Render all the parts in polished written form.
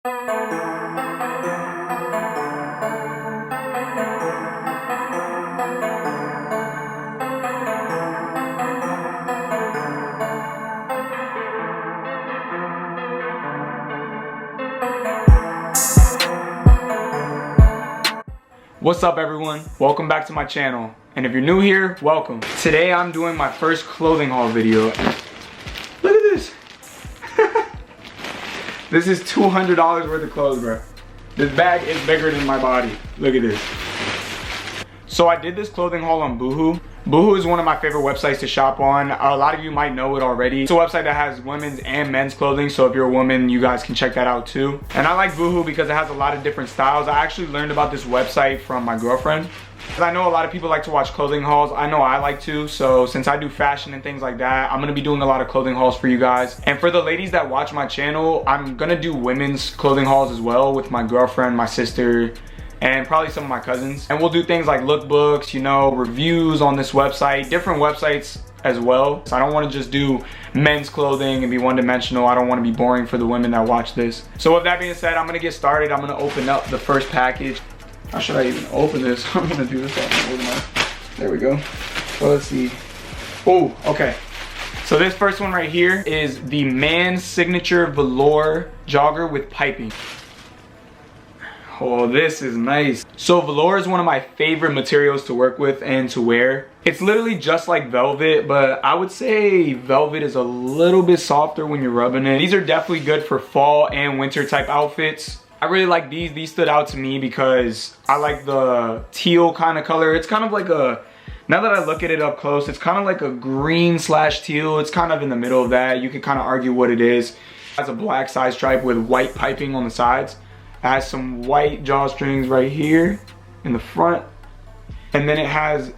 What's up everyone? Welcome back to my channel. And if you're new here, welcome. Today I'm doing my first clothing haul video. Look at this. This is $200 worth of clothes, bro. This bag is bigger than my body. Look at this. So I did this clothing haul on Boohoo. Boohoo is one of my favorite websites to shop on. A lot of you might know it already. It's a website that has women's and men's clothing, so if you're a woman, you guys can check that out too. And I like Boohoo because it has a lot of different styles. I actually learned about this website from my girlfriend. I know a lot of people like to watch clothing hauls. I know I like to, so since I do fashion and things like that, I'm gonna be doing a lot of clothing hauls for you guys. And for the ladies that watch my channel, I'm gonna do women's clothing hauls as well with my girlfriend, my sister, and probably some of my cousins. And we'll do things like lookbooks, you know, reviews on this website, different websites as well. So I don't want to just do men's clothing and be one-dimensional. I don't want to be boring for the women that watch this. So with that being said, I'm gonna get started. I'm gonna open up the first package. How should I even open this? I'm gonna do this. There we go. So let's see. Oh, okay. So this first one right here is the man's signature velour jogger with piping. Oh, this is nice. So velour is one of my favorite materials to work with and to wear. It's literally just like velvet, but I would say velvet is a little bit softer when you're rubbing it. These are definitely good for fall and winter type outfits. I really like these. These stood out to me because I like the teal kind of color. It's kind of like a, now that I look at it up close, it's kind of like a green slash teal. It's kind of in the middle of that. You can kind of argue what it is. It has a black side stripe with white piping on the sides. It has some white drawstrings right here in the front. And then it has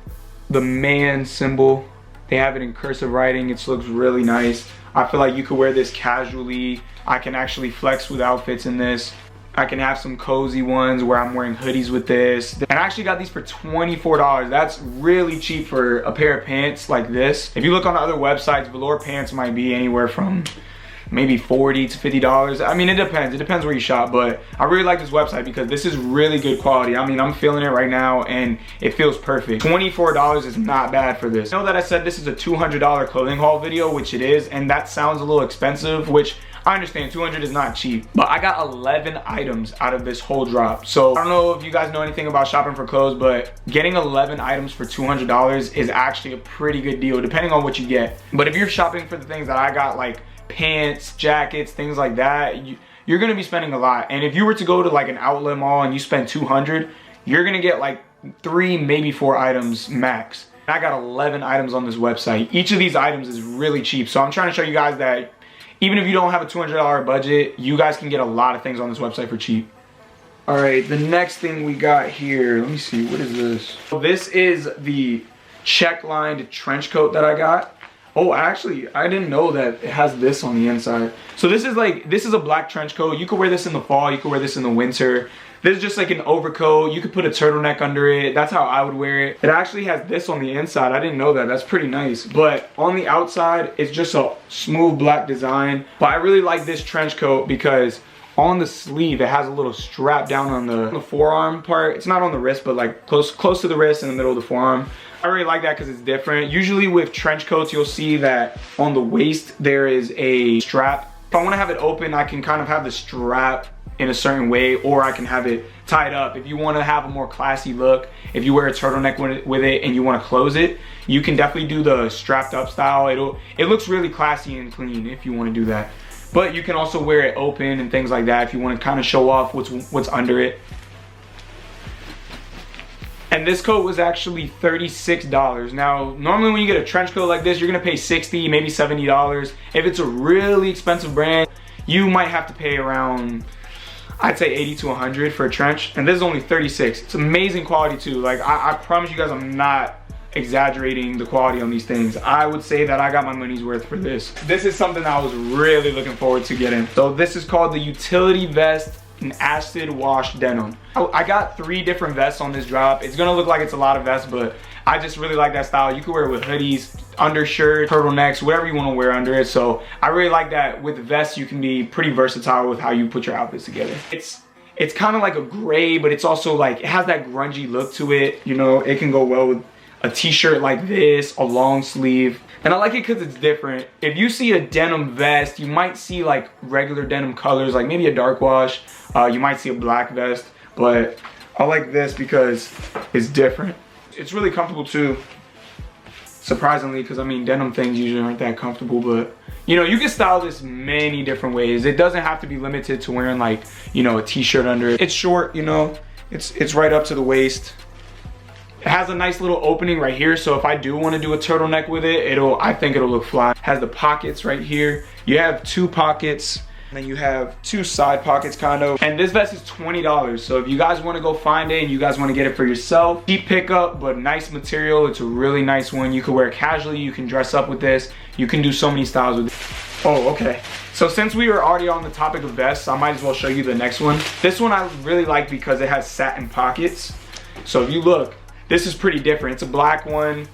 the man symbol. They have it in cursive writing. It looks really nice. I feel like you could wear this casually. I can actually flex with outfits in this. I can have some cozy ones where I'm wearing hoodies with this. And I actually got these for $24. That's really cheap for a pair of pants like this. If you look on other websites, velour pants might be anywhere from maybe $40 to $50. I mean, it depends where you shop, but I really like this website because this is really good quality. I mean, I'm feeling it right now and it feels perfect. $24 is not bad for this. I know that I said this is a $200 clothing haul video, which it is, and that sounds a little expensive, which I understand, 200 is not cheap, but I got 11 items out of this whole drop. So I don't know if you guys know anything about shopping for clothes, but getting 11 items for $200 is actually a pretty good deal, depending on what you get. But if you're shopping for the things that I got, like pants, jackets, things like that, you're gonna be spending a lot. And if you were to go to like an outlet mall and you spend 200, you're gonna get like 3, maybe 4 items max. I got 11 items on this website. Each of these items is really cheap. So I'm trying to show you guys that even if you don't have a $200 budget, you guys can get a lot of things on this website for cheap. All right, the next thing we got here, let me see, what is this? So this is the check-lined trench coat that I got. Oh, actually, I didn't know that it has this on the inside. So this is a black trench coat. You could wear this in the fall, you could wear this in the winter. This is just like an overcoat. You could put a turtleneck under it. That's how I would wear it. It actually has this on the inside. I didn't know that. That's pretty nice. But on the outside, it's just a smooth black design. But I really like this trench coat because on the sleeve, it has a little strap down on the forearm part. It's not on the wrist, but like close to the wrist in the middle of the forearm. I really like that because it's different. Usually with trench coats, you'll see that on the waist, there is a strap. If I want to have it open, I can kind of have the strap in a certain way, or I can have it tied up. If you want to have a more classy look, if you wear a turtleneck with it and you want to close it, you can definitely do the strapped up style. It looks really classy and clean if you want to do that. But you can also wear it open and things like that if you want to kind of show off what's under it. And this coat was actually $36. Now, normally when you get a trench coat like this, you're gonna pay $60, maybe $70. If it's a really expensive brand, you might have to pay around, I'd say 80 to 100 for a trench. And this is only 36. It's amazing quality too. Like, I promise you guys, I'm not exaggerating the quality on these things. I would say that I got my money's worth for this. This is something that I was really looking forward to getting. So this is called the Utility Vest in Acid Wash Denim. I got 3 different vests on this drop. It's gonna look like it's a lot of vests, but I just really like that style. You can wear it with hoodies, undershirt, turtlenecks, whatever you want to wear under it. So I really like that with vests you can be pretty versatile with how you put your outfits together. It's kind of like a gray, but it's also like, it has that grungy look to it. You know, it can go well with a t-shirt like this, a long sleeve. And I like it because it's different. If you see a denim vest, you might see like regular denim colors, like maybe a dark wash. You might see a black vest, but I like this because it's different. It's really comfortable too, surprisingly, because I mean, denim things usually aren't that comfortable, but you know, you can style this many different ways. It doesn't have to be limited to wearing like, you know, a t-shirt under it. It's short, you know, it's right up to the waist. It has a nice little opening right here, so if I do want to do a turtleneck with it, I think it'll look fly. It has the pockets right here. You have 2 pockets, and then you have 2 side pockets kind of. And this vest is $20, so if you guys want to go find it and you guys want to get it for yourself, cheap pickup, but nice material. It's a really nice one. You can wear it casually, you can dress up with this. You can do so many styles with it. Oh, okay. So since we were already on the topic of vests, I might as well show you the next one. This one I really like because it has satin pockets. So if you look, this is pretty different. It's a black one.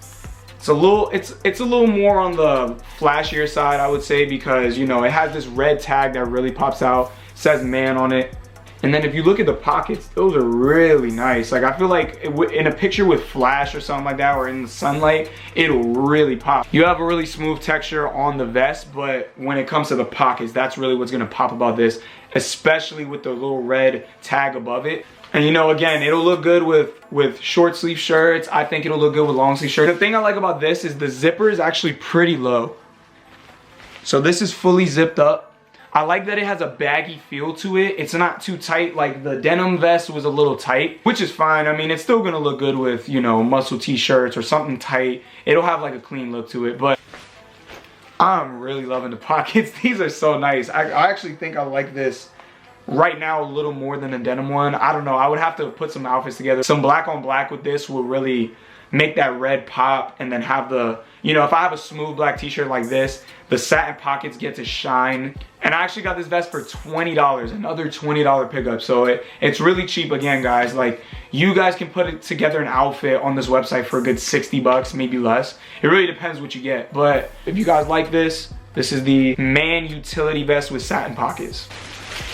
It's a little more on the flashier side, I would say, because you know, it has this red tag that really pops out. It says man on it. And then if you look at the pockets, those are really nice. Like, I feel like in a picture with flash or something like that, or in the sunlight, it'll really pop. You have a really smooth texture on the vest, but when it comes to the pockets, that's really what's gonna pop about this, especially with the little red tag above it. And you know, again, it'll look good with short sleeve shirts. I think it'll look good with long sleeve shirts. The thing I like about this is the zipper is actually pretty low. So this is fully zipped up. I like that it has a baggy feel to it. It's not too tight, like the denim vest was a little tight, which is fine. I mean, it's still gonna look good with, you know, muscle t-shirts or something tight. It'll have like a clean look to it, but I'm really loving the pockets. These are so nice. I actually think I like this right now a little more than the denim one. I don't know, I would have to put some outfits together. Some black on black with this will really make that red pop, and then have the, you know, if I have a smooth black t-shirt like this, the satin pockets get to shine. And I actually got this vest for $20, another $20 pickup. So it's really cheap again, guys. Like, you guys can put it together an outfit on this website for a good 60 bucks, maybe less. It really depends what you get. But if you guys like this, this is the man utility vest with satin pockets.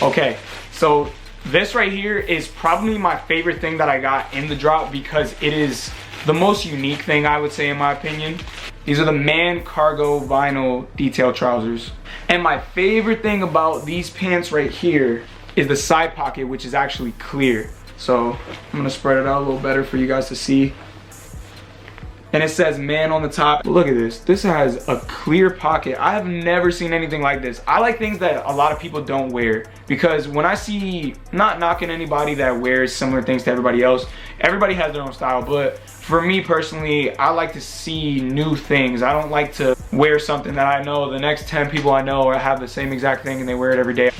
Okay, so this right here is probably my favorite thing that I got in the drop because it is the most unique thing, I would say, in my opinion. These are the man cargo vinyl detail trousers. And my favorite thing about these pants right here is the side pocket, which is actually clear. So I'm gonna spread it out a little better for you guys to see. And it says man on the top. Look at this. This has a clear pocket. I have never seen anything like this. I like things that a lot of people don't wear, because when I see, not knocking anybody that wears similar things to everybody else, everybody has their own style, but for me personally, I like to see new things. I don't like to wear something that I know the next 10 people I know or have the same exact thing and they wear it every day.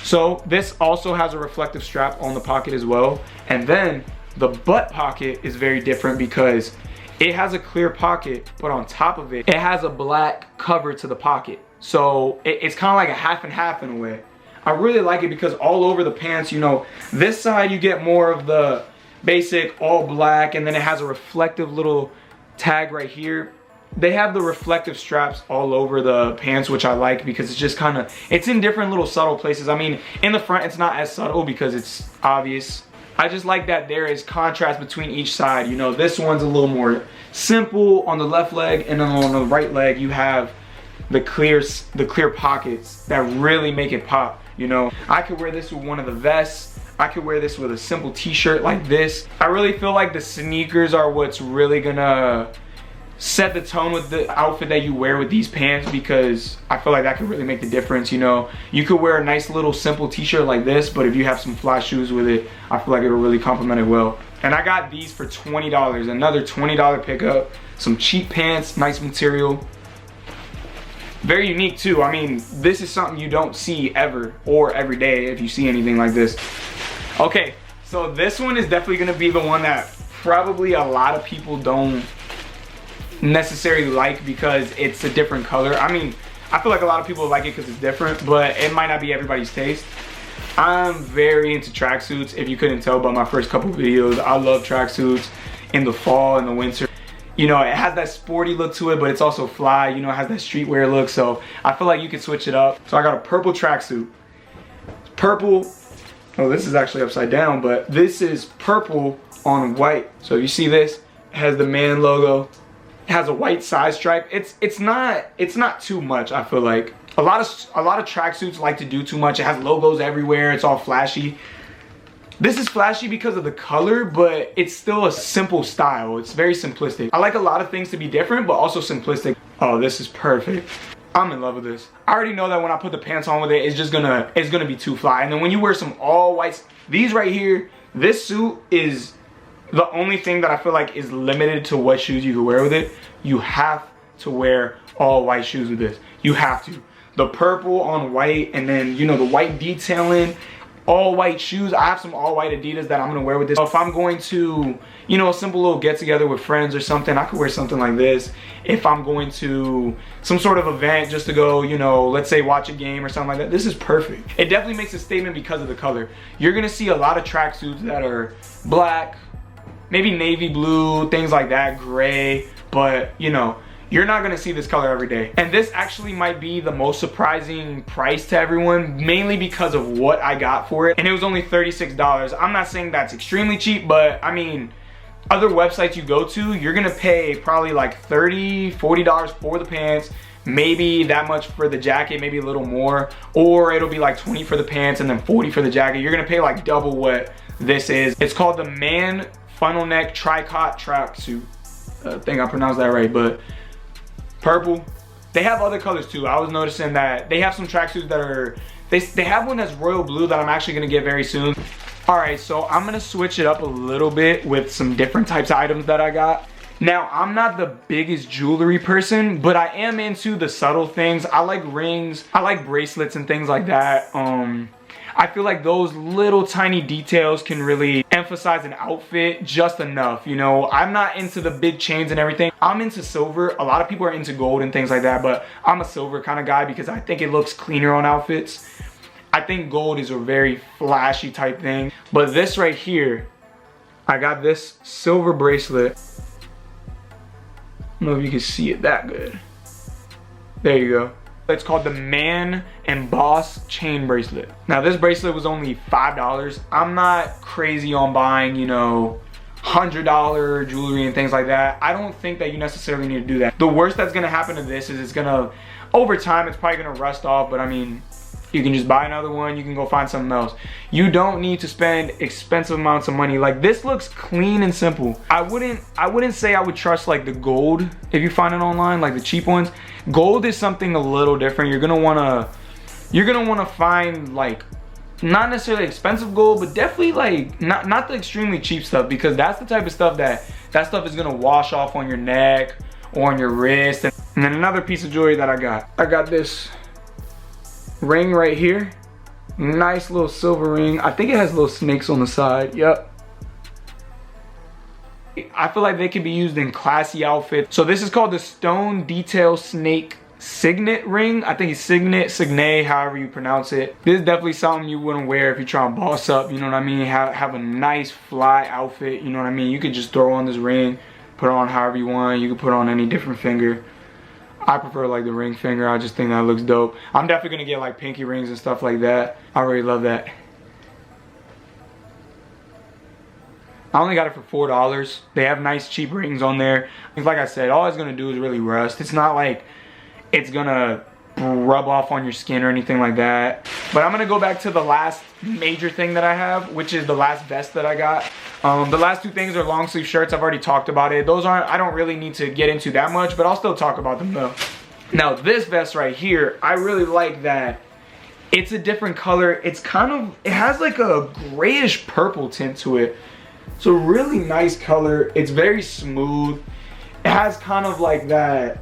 So this also has a reflective strap on the pocket as well. And then the butt pocket is very different because it has a clear pocket, but on top of it, it has a black cover to the pocket. So it's kind of like a half and half in a way. I really like it because all over the pants, you know, this side you get more of the basic all black, and then it has a reflective little tag right here. They have the reflective straps all over the pants, which I like because it's just kind of, it's in different little subtle places. I mean, in the front, it's not as subtle because it's obvious. I just like that there is contrast between each side. You know, this one's a little more simple on the left leg, and then on the right leg, you have the clear pockets that really make it pop. You know, I could wear this with one of the vests. I could wear this with a simple t-shirt like this. I really feel like the sneakers are what's really gonna set the tone with the outfit that you wear with these pants, because I feel like that could really make the difference. You know, you could wear a nice little simple t-shirt like this, but if you have some fly shoes with it, I feel like it'll really complement it well. And I got these for $20, another $20 pickup. Some cheap pants, nice material. Very unique too. I mean, this is something you don't see ever or every day if you see anything like this. Okay, so this one is definitely gonna be the one that probably a lot of people don't necessarily like because it's a different color. I mean, I feel like a lot of people like it because it's different, but it might not be everybody's taste. I'm very into tracksuits. If you couldn't tell by my first couple videos, I love tracksuits in the fall and the winter. You know, it has that sporty look to it, but it's also fly. You know, it has that streetwear look. So I feel like you could switch it up. So I got a purple tracksuit. Purple. Oh, this is actually upside down, but this is purple on white. So you see this? It has the man logo. It has a white side stripe. It's not too much, I feel like. A lot of tracksuits like to do too much. It has logos everywhere. It's all flashy. This is flashy because of the color, but it's still a simple style. It's very simplistic. I like a lot of things to be different, but also simplistic. Oh, this is perfect. I'm in love with this. I already know that when I put the pants on with it, it's gonna be too fly. And then when you wear some all whites, these right here, this suit is the only thing that I feel like is limited to what shoes you can wear with it. You have to wear all white shoes with this. You have to. The purple on white, and then, you know, the white detailing, all white shoes. I have some all white Adidas that I'm gonna wear with this. So if I'm going to, you know, a simple little get together with friends or something, I could wear something like this. If I'm going to some sort of event just to go, you know, let's say watch a game or something like that, this is perfect. It definitely makes a statement because of the color. You're gonna see a lot of tracksuits that are black, maybe navy blue, things like that, gray, but you know, you're not gonna see this color every day. And this actually might be the most surprising price to everyone, mainly because of what I got for it. And it was only $36. I'm not saying that's extremely cheap, but I mean, other websites you go to, you're gonna pay probably like $30, $40 for the pants, maybe that much for the jacket, maybe a little more, or it'll be like 20 for the pants and then 40 for the jacket. You're gonna pay like double what this is. It's called the Man Funnel Neck Tricot Tracksuit. I think I pronounced that right, but purple. They have other colors too. I was noticing that they have some tracksuits that are, they have one that's royal blue that I'm actually gonna get very soon. All right, so I'm gonna switch it up a little bit with some different types of items that I got. Now, I'm not the biggest jewelry person, but I am into the subtle things. I like rings, I like bracelets and things like that. I feel like those little tiny details can really emphasize an outfit just enough, you know. I'm not into the big chains and everything. I'm into silver. A lot of people are into gold and things like that, but I'm a silver kind of guy because I think it looks cleaner on outfits. I think gold is a very flashy type thing. But this right here, I got this silver bracelet. I don't know if you can see it that good. There you go. It's called the Man and Boss chain bracelet. Now this bracelet was only $5. I'm not crazy on buying, you know, $100 jewelry and things like that. I don't think that you necessarily need to do that. The worst that's gonna happen to this is it's gonna, over time, it's probably gonna rust off, but I mean, you can just buy another one, you can go find something else. You don't need to spend expensive amounts of money. Like, this looks clean and simple. I wouldn't say I would trust like the gold if you find it online, like the cheap ones. Gold is something a little different. You're gonna wanna find like, not necessarily expensive gold, but definitely like not the extremely cheap stuff, because that's the type of stuff that stuff is gonna wash off on your neck or on your wrist. And then another piece of jewelry that I got this ring right here. Nice little silver ring. I think it has little snakes on the side. Yep. I feel like they could be used in classy outfits. So this is called the Stone Detail Snake Signet ring. I think it's Signet, however you pronounce it. This is definitely something you wouldn't wear if you're trying to boss up, you know what I mean? Have a nice fly outfit, you know what I mean? You could just throw on this ring, put it on however you want. You could put on any different finger. I prefer like the ring finger. I just think that looks dope. I'm definitely gonna get like pinky rings and stuff like that. I really love that. I only got it for $4. They have nice cheap rings on there. Like I said, all it's gonna do is really rust. It's not like it's gonna rub off on your skin or anything like that. But I'm gonna go back to the last major thing that I have, which is the last vest that I got. The last two things are long sleeve shirts. I've already talked about it. Those aren't, I don't really need to get into that much, but I'll still talk about them though. Now this vest right here, I really like that it's a different color. It's kind of, it has like a grayish purple tint to it. It's a really nice color. It's very smooth. It has kind of like that,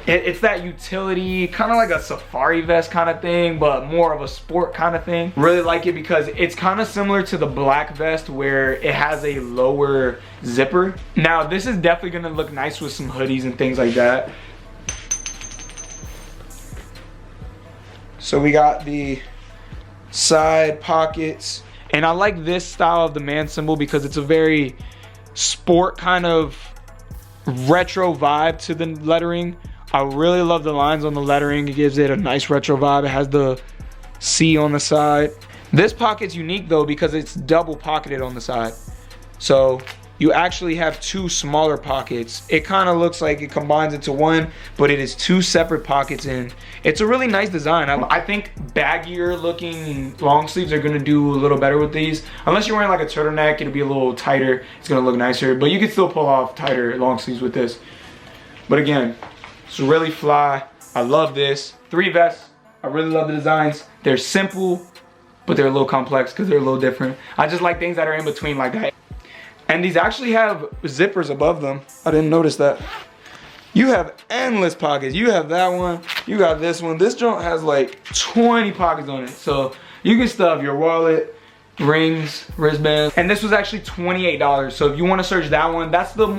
it's that utility, kind of like a safari vest kind of thing, but more of a sport kind of thing. Really like it because it's kind of similar to the black vest where it has a lower zipper. Now this is definitely gonna look nice with some hoodies and things like that. So we got the side pockets, and I like this style of the man symbol because it's a very sport kind of retro vibe to the lettering. I really love the lines on the lettering. It gives it a nice retro vibe. It has the C on the side. This pocket's unique though because it's double pocketed on the side. So you actually have two smaller pockets. It kind of looks like it combines into one, but it is two separate pockets, and it's a really nice design. I think baggier looking long sleeves are gonna do a little better with these. Unless you're wearing like a turtleneck, it'll be a little tighter. It's gonna look nicer, but you can still pull off tighter long sleeves with this. But again, it's really fly. I love this. 3 vests. I really love the designs. They're simple, but they're a little complex because they're a little different. I just like things that are in between like that. And these actually have zippers above them. I didn't notice that. You have endless pockets. You have that one. You got this one. This joint has like 20 pockets on it. So you can stuff your wallet, rings, wristbands. And this was actually $28. So if you want to search that one, that's a little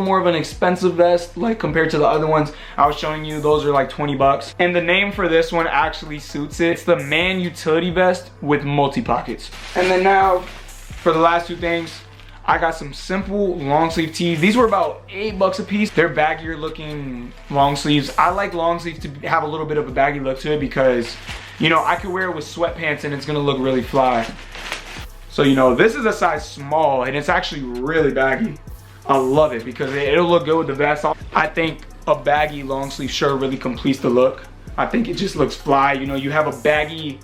more of an expensive vest, like compared to the other ones I was showing you. Those are like 20 bucks. And the name for this one actually suits it. It's the Man Utility Vest with multi pockets. And then now for the last two things, I got some simple long sleeve tees. These were about 8 bucks a piece. They're baggier looking long sleeves. I like long sleeves to have a little bit of a baggy look to it because, you know, I could wear it with sweatpants and it's gonna look really fly. So, you know, this is a size small and it's actually really baggy. I love it because it'll look good with the vest. I think a baggy long sleeve shirt really completes the look. I think it just looks fly. You know, you have a baggy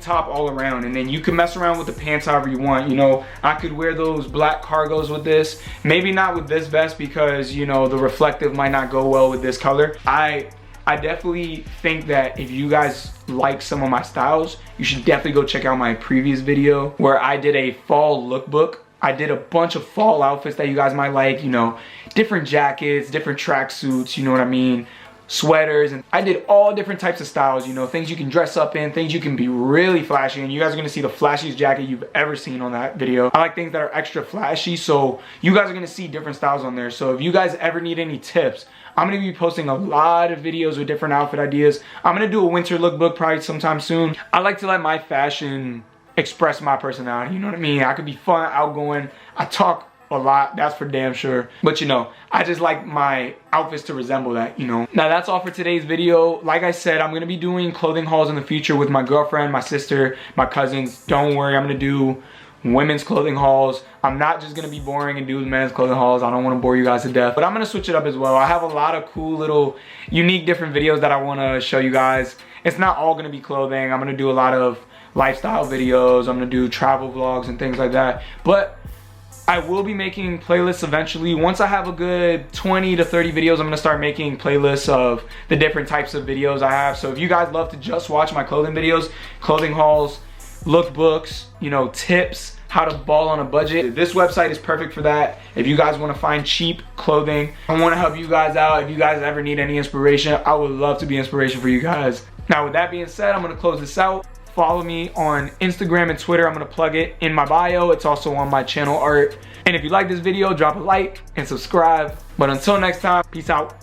top all around, and then you can mess around with the pants however you want. You know, I could wear those black cargos with this. Maybe not with this vest because, you know, the reflective might not go well with this color. I definitely think that if you guys like some of my styles, you should definitely go check out my previous video where I did a fall lookbook. I did a bunch of fall outfits that you guys might like, you know, different jackets, different tracksuits, you know what I mean? Sweaters, and I did all different types of styles, you know, things you can dress up in, things you can be really flashy in. You guys are gonna see the flashiest jacket you've ever seen on that video. I like things that are extra flashy, so you guys are gonna see different styles on there. So if you guys ever need any tips, I'm gonna be posting a lot of videos with different outfit ideas. I'm gonna do a winter lookbook probably sometime soon. I like to let my fashion express my personality, you know what I mean? I could be fun, outgoing, I talk a lot, that's for damn sure. But you know, I just like my outfits to resemble that, you know. Now that's all for today's video. Like I said, I'm gonna be doing clothing hauls in the future with my girlfriend, my sister, my cousins. Don't worry, I'm gonna do women's clothing hauls. I'm not just gonna be boring and do men's clothing hauls. I don't wanna bore you guys to death, but I'm gonna switch it up as well. I have a lot of cool little unique different videos that I wanna show you guys. It's not all gonna be clothing. I'm gonna do a lot of lifestyle videos. I'm gonna do travel vlogs and things like that. But I will be making playlists eventually. Once I have a good 20 to 30 videos, I'm gonna start making playlists of the different types of videos I have. So if you guys love to just watch my clothing videos, clothing hauls, lookbooks, you know, tips, how to ball on a budget, this website is perfect for that. If you guys wanna find cheap clothing, I wanna help you guys out. If you guys ever need any inspiration, I would love to be inspiration for you guys. Now with that being said, I'm gonna close this out. Follow me on Instagram and Twitter. I'm gonna plug it in my bio. It's also on my channel art. And if you like this video, drop a like and subscribe. But until next time, peace out.